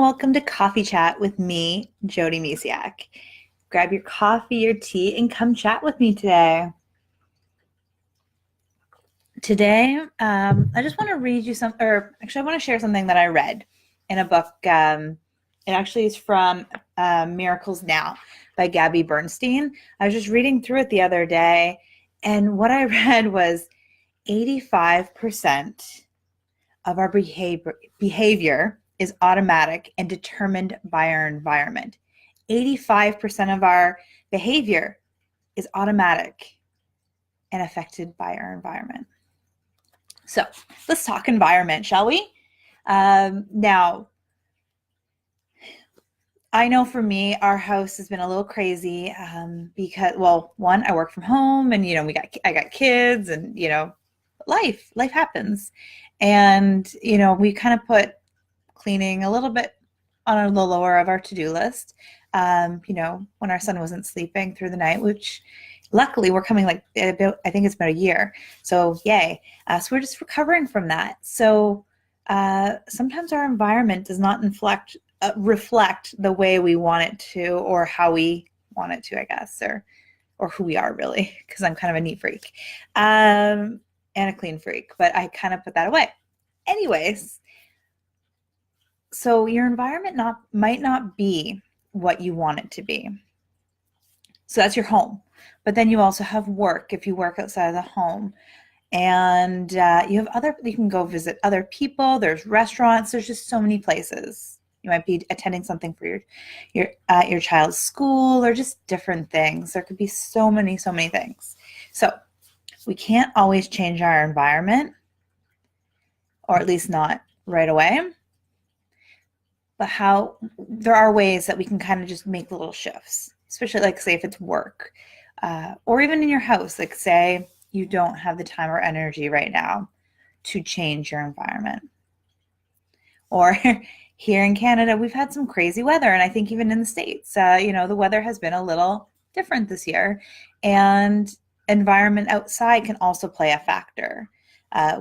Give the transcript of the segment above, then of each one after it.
welcome to Coffee Chat with me, Jody Misiak. Grab your coffee, your tea, and come chat with me today. Today, I just want to read you I want to share something that I read in a book. It actually is from Miracles Now by Gabby Bernstein. I was just reading through it the other day, and what I read was 85% of our behavior is automatic and determined by our environment. 85% of our behavior is automatic and affected by our environment. So let's talk environment, shall we? Now, I know for me, our house has been a little crazy because, well, one, I work from home, and I got kids, and life happens, and we kind of put cleaning a little bit on the lower of our to-do list. When our son wasn't sleeping through the night, which luckily we're coming I think it's about a year. So yay. So we're just recovering from that. So sometimes our environment does not reflect the way we want it to, or how we want it to, I guess, or who we are really, because I'm kind of a neat freak and a clean freak, but I kind of put that away. Anyways, so your environment might not be what you want it to be. So that's your home. But then you also have work if you work outside of the home. And you can go visit other people. There's restaurants. There's just so many places. You might be attending something for your child's school, or just different things. There could be so many things. So we can't always change our environment, or at least not right away. But there are ways that we can kind of just make little shifts, especially say if it's work, or even in your house. Say you don't have the time or energy right now to change your environment. Or here in Canada, we've had some crazy weather, and I think even in the States, the weather has been a little different this year, and environment outside can also play a factor.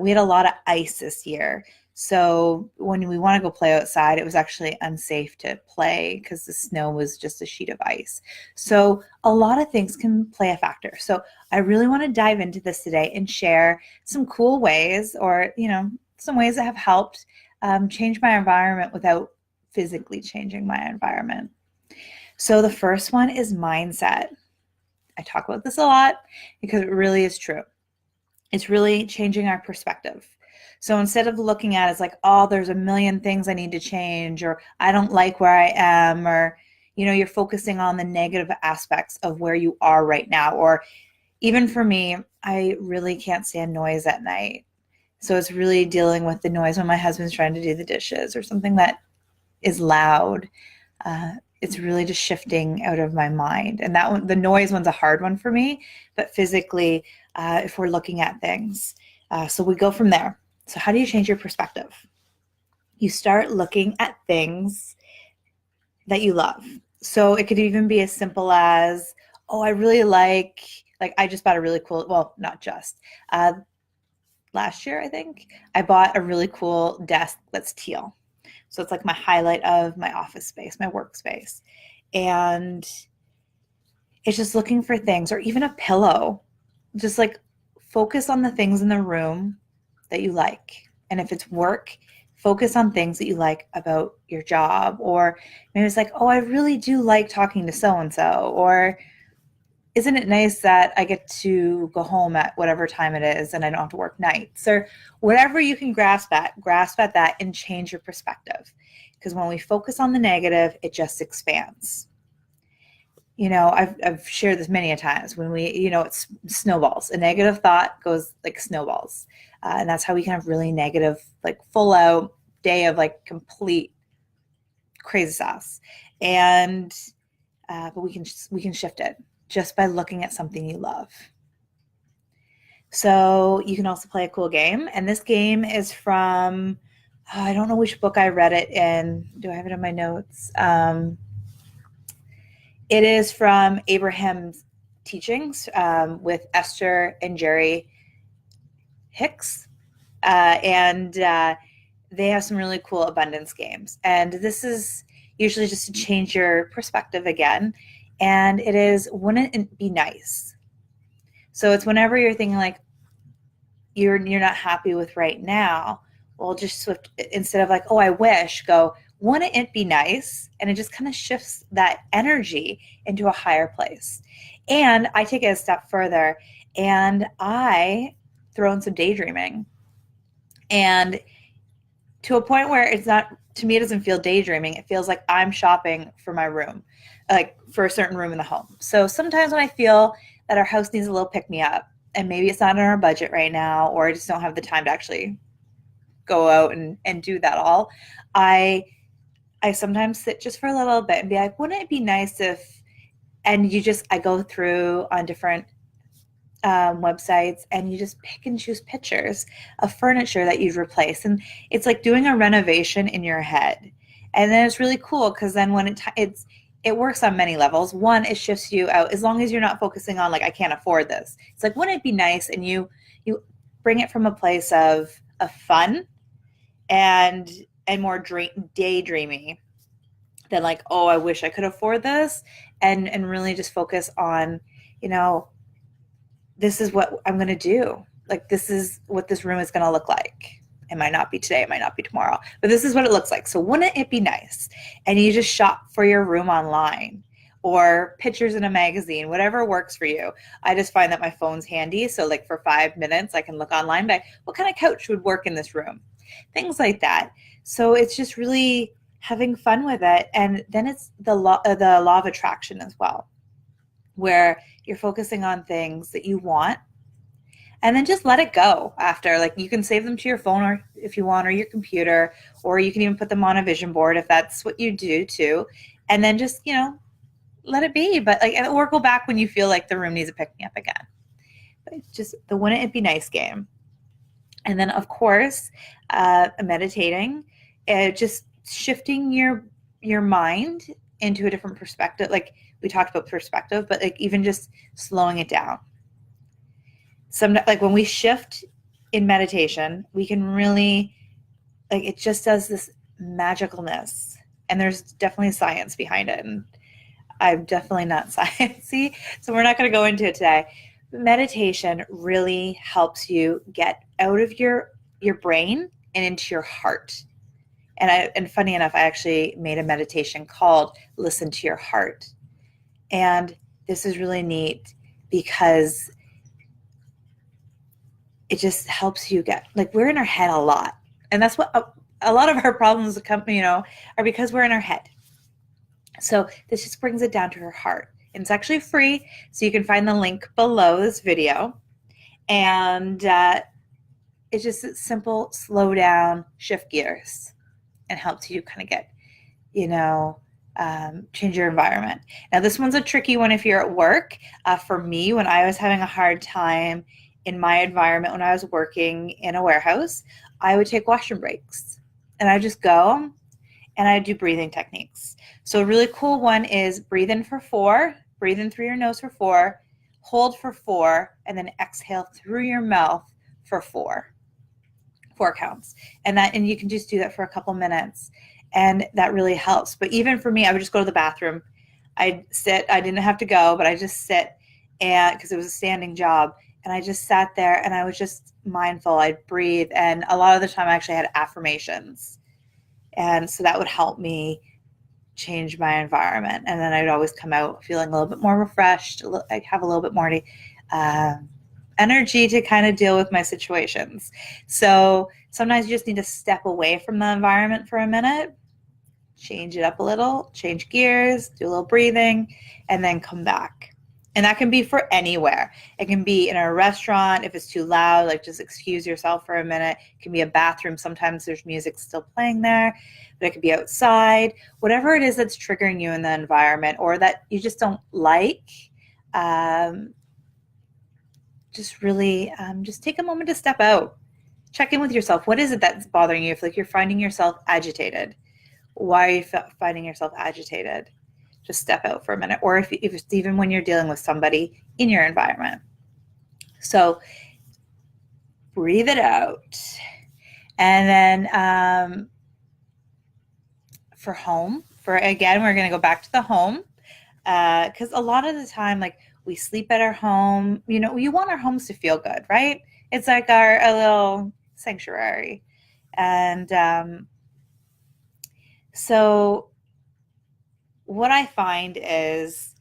We had a lot of ice this year. So when we want to go play outside, it was actually unsafe to play because the snow was just a sheet of ice. So a lot of things can play a factor. So I really want to dive into this today and share some cool ways, or some ways that have helped change my environment without physically changing my environment. So the first one is mindset. I talk about this a lot because it really is true. It's really changing our perspective. So instead of looking at it as oh, there's a million things I need to change, or I don't like where I am, or, you're focusing on the negative aspects of where you are right now. Or even for me, I really can't stand noise at night. So it's really dealing with the noise when my husband's trying to do the dishes, or something that is loud. It's really just shifting out of my mind. And that one, the noise one's a hard one for me, but physically, if we're looking at things. So we go from there. So how do you change your perspective? You start looking at things that you love. So it could even be as simple as, oh, I really like I just bought a really cool, well, not just, last year, I think, I bought a really cool desk that's teal. So it's my highlight of my office space, my workspace. And it's just looking for things, or even a pillow. Just focus on the things in the room that you like. And if it's work, focus on things that you like about your job. Or maybe it's oh, I really do like talking to so-and-so. Or isn't it nice that I get to go home at whatever time it is and I don't have to work nights? Or whatever you can grasp at that and change your perspective. Because when we focus on the negative, it just expands. I've shared this many a times. When we, it's snowballs. A negative thought goes like snowballs. And that's how we can have really negative, full out day of complete crazy sauce. And, but we can shift it just by looking at something you love. So you can also play a cool game. And this game is from, I don't know which book I read it in. Do I have it in my notes? It is from Abraham's Teachings with Esther and Jerry Hicks. And they have some really cool abundance games. And this is usually just to change your perspective again. And it is, wouldn't it be nice? So it's whenever you're thinking like you're not happy with right now, well, just swift, instead of like, oh, I wish, go, wouldn't it be nice? And it just kind of shifts that energy into a higher place. And I take it a step further and I throw in some daydreaming. And to a point where it's not, to me, it doesn't feel daydreaming. It feels like I'm shopping for my room, like for a certain room in the home. So sometimes when I feel that our house needs a little pick me up, and maybe it's not in our budget right now, or I just don't have the time to actually go out and do that all, I sometimes sit just for a little bit and be like, wouldn't it be nice if, and I go through on different websites and you just pick and choose pictures of furniture that you'd replace. And it's like doing a renovation in your head. And then it's really cool because then when it works on many levels. One, it shifts you out as long as you're not focusing on like, I can't afford this. It's like, wouldn't it be nice? And you bring it from a place of fun and more daydreamy than like, oh, I wish I could afford this, and really just focus on, this is what I'm going to do. Like, this is what this room is going to look like. It might not be today, it might not be tomorrow, but this is what it looks like. So wouldn't it be nice? And you just shop for your room online or pictures in a magazine, whatever works for you. I just find that my phone's handy. So like for 5 minutes, I can look online, but what kind of couch would work in this room? Things like that. So it's just really having fun with it. And then it's the law of attraction as well, where you're focusing on things that you want, and then just let it go after. Like, you can save them to your phone, or if you want, or your computer, or you can even put them on a vision board if that's what you do too. And then just, let it be. But or go back when you feel like the room needs a pick me up again. But it's just the wouldn't it be nice game. And then of course, meditating, just shifting your mind into a different perspective. Like we talked about perspective, but like even just slowing it down. Like when we shift in meditation, we can really, like, it just does this magicalness, and there's definitely science behind it. And I'm definitely not sciencey, so we're not going to go into it today. But meditation really helps you get out of your brain and into your heart. And funny enough, I actually made a meditation called Listen to Your Heart. And this is really neat because it just helps you get, like, we're in our head a lot. And that's what a lot of our problems come, are because we're in our head. So this just brings it down to her heart. And it's actually free. So you can find the link below this video. And it's just a simple, slow down, shift gears, and helps you kind of get, change your environment. Now, this one's a tricky one if you're at work. For me, when I was having a hard time in my environment, when I was working in a warehouse, I would take washroom breaks. And I just go and I do breathing techniques. So a really cool one is breathe in for 4, breathe in through your nose for 4, hold for 4, and then exhale through your mouth for 4 counts. And you can just do that for a couple minutes. And that really helps. But even for me, I would just go to the bathroom. I'd sit, I didn't have to go, but I just sit, and because it was a standing job, and I just sat there and I was just mindful. I'd breathe. And a lot of the time I actually had affirmations. And so that would help me change my environment. And then I'd always come out feeling a little bit more refreshed. I have a little bit more energy to kind of deal with my situations. So sometimes you just need to step away from the environment for a minute, change it up a little, change gears, do a little breathing, and then come back. And that can be for anywhere. It can be in a restaurant. If it's too loud, like just excuse yourself for a minute. It can be a bathroom. Sometimes there's music still playing there, but it could be outside. Whatever it is that's triggering you in the environment or that you just don't like, just really just take a moment to step out. Check in with yourself. What is it that's bothering you? If like you're finding yourself agitated, why are you finding yourself agitated? Just step out for a minute. Or if it's even when you're dealing with somebody in your environment. So breathe it out. And then for home, for again, we're going to go back to the home because a lot of the time, like we sleep at our home, you know, you want our homes to feel good, right? It's like our a little sanctuary. And so what I find is,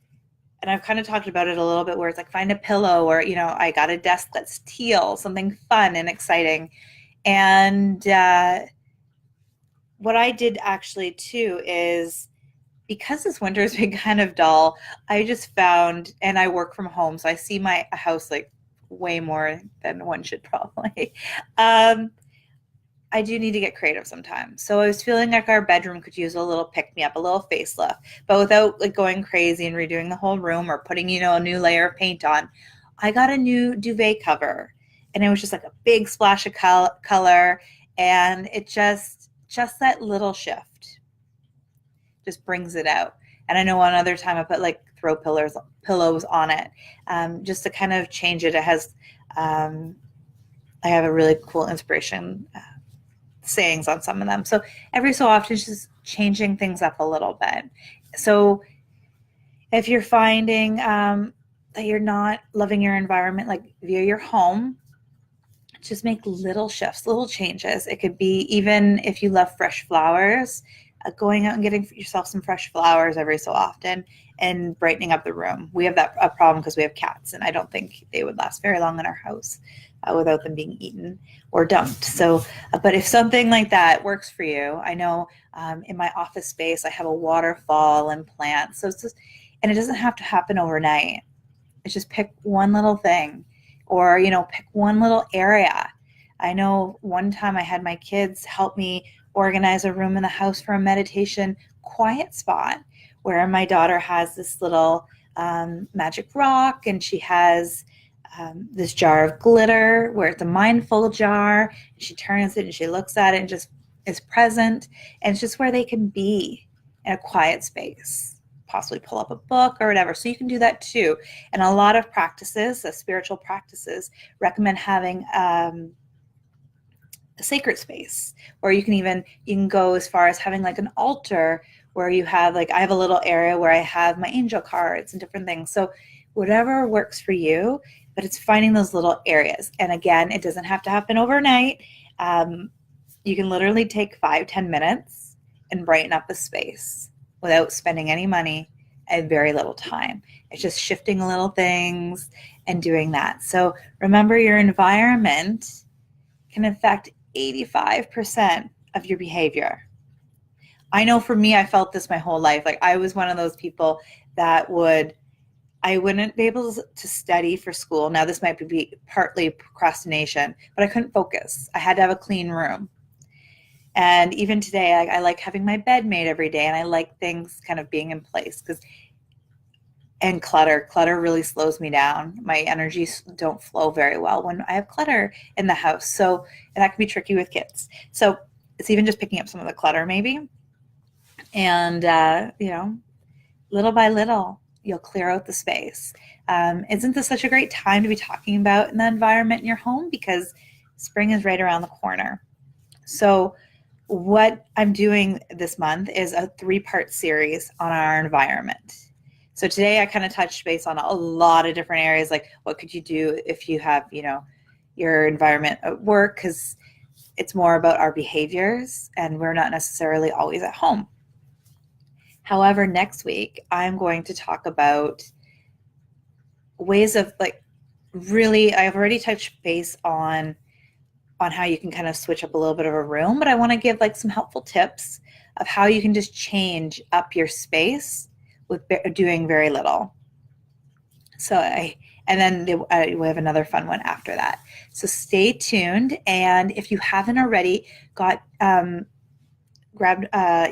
and I've kind of talked about it a little bit, where it's like find a pillow, or, you know, I got a desk that's teal, something fun and exciting. And what I did actually too is, because this winter has been kind of dull, I just found, and I work from home, so I see my house like way more than one should probably. Um, I do need to get creative sometimes. So I was feeling like our bedroom could use a little pick me up, a little facelift, but without like going crazy and redoing the whole room or putting, you know, a new layer of paint on. I got a new duvet cover, and it was just like a big splash of color, and it just that little shift just brings it out. And I know one other time I put like throw pillows on it, just to kind of change it. It has, I have a really cool inspiration sayings on some of them. So every so often, just changing things up a little bit. So if you're finding that you're not loving your environment, like via your home, just make little shifts, little changes. It could be, even if you love fresh flowers, going out and getting yourself some fresh flowers every so often and brightening up the room. We have that a problem because we have cats, and I don't think they would last very long in our house without them being eaten or dumped. So, but if something like that works for you, I know in my office space I have a waterfall and plants. So it's just, and it doesn't have to happen overnight. It's just pick one little thing, or, you know, pick one little area. I know one time I had my kids help me organize a room in the house for a meditation quiet spot, where my daughter has this little magic rock, and she has this jar of glitter where it's a mindful jar. She turns it and she looks at it and just is present. And it's just where they can be in a quiet space, possibly pull up a book or whatever. So you can do that too. And a lot of practices, spiritual practices, recommend having a sacred space, or you can go as far as having like an altar where you have, like, I have a little area where I have my angel cards and different things. So whatever works for you, but it's finding those little areas. And again, it doesn't have to happen overnight. You can literally take 5-10 minutes and brighten up a space without spending any money and very little time. It's just shifting little things and doing that. So remember, your environment can affect 85% of your behavior. I know for me, I felt this my whole life. Like, I was one of those people that I wouldn't be able to study for school. Now, this might be partly procrastination, but I couldn't focus. I had to have a clean room. And even today, I like having my bed made every day, and I like things kind of being in place, and clutter really slows me down. My energies don't flow very well when I have clutter in the house. So, and that can be tricky with kids. So it's even just picking up some of the clutter maybe. And, you know, little by little, you'll clear out the space. Isn't this such a great time to be talking about the environment in your home? Because spring is right around the corner. So what I'm doing this month is a 3-part series on our environment. So today I kind of touched base on a lot of different areas, like what could you do if you have, you know, your environment at work, because it's more about our behaviors and we're not necessarily always at home. However, next week I'm going to talk about ways of, like, really, I've already touched base on how you can kind of switch up a little bit of a room, but I want to give like some helpful tips of how you can just change up your space with doing very little. So and then we have another fun one after that. So stay tuned. And if you haven't already grabbed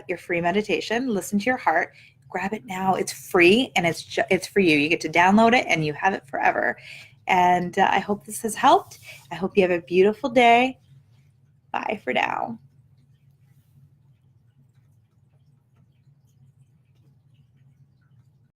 your free meditation, listen to your heart, grab it now. It's free, and it's for you. You get to download it and you have it forever. And I hope this has helped. I hope you have a beautiful day. Bye for now.